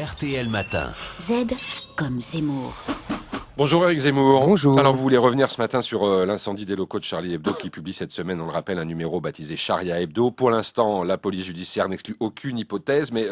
RTL Matin. Z comme Zemmour. Bonjour Éric Zemmour. Bonjour. Alors vous voulez revenir ce matin sur l'incendie des locaux de Charlie Hebdo qui publie cette semaine, on le rappelle, un numéro baptisé Charia Hebdo. Pour l'instant, la police judiciaire n'exclut aucune hypothèse, mais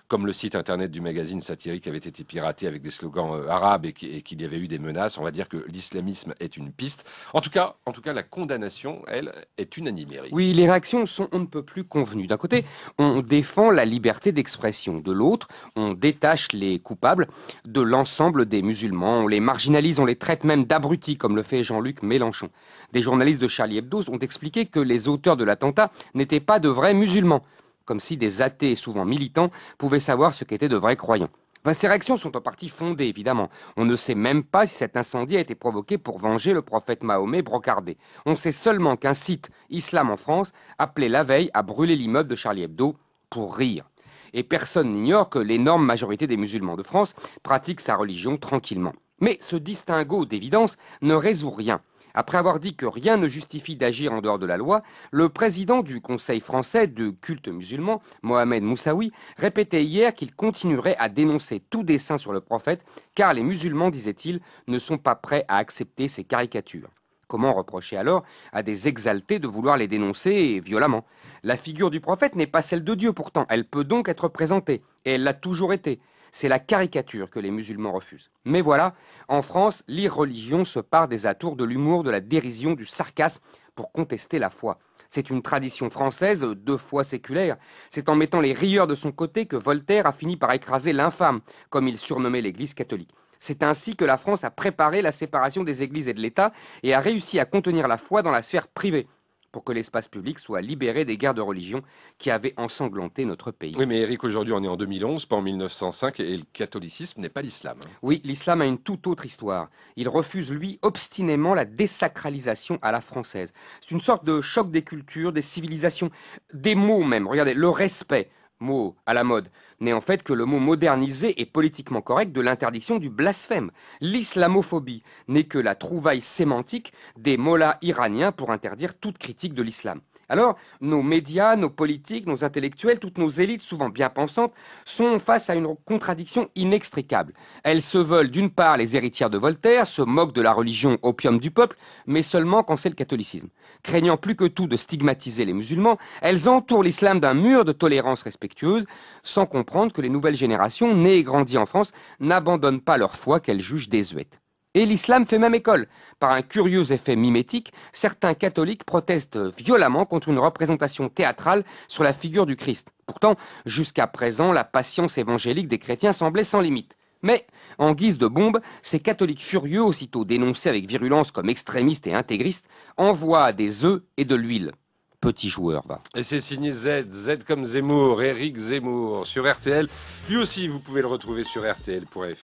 comme le site internet du magazine satirique avait été piraté avec des slogans arabes et qu'il y avait eu des menaces, on va dire que l'islamisme est une piste. En tout cas, la condamnation, elle, est unanime, Éric. Oui, les réactions sont on ne peut plus convenues. D'un côté, on défend la liberté d'expression. De l'autre, on détache les coupables de l'ensemble des musulmans. On les marginalise, on les traite même d'abrutis, comme le fait Jean-Luc Mélenchon. Des journalistes de Charlie Hebdo ont expliqué que les auteurs de l'attentat n'étaient pas de vrais musulmans, comme si des athées, souvent militants, pouvaient savoir ce qu'étaient de vrais croyants. Ces réactions sont en partie fondées, évidemment. On ne sait même pas si cet incendie a été provoqué pour venger le prophète Mahomet brocardé. On sait seulement qu'un site Islam en France appelait la veille à brûler l'immeuble de Charlie Hebdo pour rire. Et personne n'ignore que l'énorme majorité des musulmans de France pratiquent sa religion tranquillement. Mais ce distinguo d'évidence ne résout rien. Après avoir dit que rien ne justifie d'agir en dehors de la loi, le président du Conseil français de culte musulman, Mohamed Moussaoui, répétait hier qu'il continuerait à dénoncer tout dessein sur le prophète, car les musulmans, disait-il, ne sont pas prêts à accepter ces caricatures. Comment reprocher alors à des exaltés de vouloir les dénoncer violemment? La figure du prophète n'est pas celle de Dieu pourtant, elle peut donc être présentée, et elle l'a toujours été. C'est la caricature que les musulmans refusent. Mais voilà, en France, l'irreligion se part des atours de l'humour, de la dérision, du sarcasme pour contester la foi. C'est une tradition française, 2 fois séculaire. C'est en mettant les rieurs de son côté que Voltaire a fini par écraser l'infâme, comme il surnommait l'Église catholique. C'est ainsi que la France a préparé la séparation des églises et de l'État et a réussi à contenir la foi dans la sphère privée, pour que l'espace public soit libéré des guerres de religion qui avaient ensanglanté notre pays. Oui, mais Éric, aujourd'hui on est en 2011, pas en 1905, et le catholicisme n'est pas l'islam. Oui, l'islam a une toute autre histoire. Il refuse, lui, obstinément la désacralisation à la française. C'est une sorte de choc des cultures, des civilisations, des mots même. Regardez, le respect, mot à la mode, n'est en fait que le mot modernisé et politiquement correct de l'interdiction du blasphème. L'islamophobie n'est que la trouvaille sémantique des mollahs iraniens pour interdire toute critique de l'islam. Alors, nos médias, nos politiques, nos intellectuels, toutes nos élites, souvent bien pensantes, sont face à une contradiction inextricable. Elles se veulent d'une part les héritières de Voltaire, se moquent de la religion opium du peuple, mais seulement quand c'est le catholicisme. Craignant plus que tout de stigmatiser les musulmans, elles entourent l'islam d'un mur de tolérance respectueuse, sans comprendre que les nouvelles générations, nées et grandies en France, n'abandonnent pas leur foi qu'elles jugent désuète. Et l'islam fait même école. Par un curieux effet mimétique, certains catholiques protestent violemment contre une représentation théâtrale sur la figure du Christ. Pourtant, jusqu'à présent, la patience évangélique des chrétiens semblait sans limite. Mais, en guise de bombe, ces catholiques furieux, aussitôt dénoncés avec virulence comme extrémistes et intégristes, envoient des œufs et de l'huile. Petit joueur, va. Et c'est signé Z comme Zemmour, Éric Zemmour, sur RTL. Lui aussi, vous pouvez le retrouver sur rtl.fr.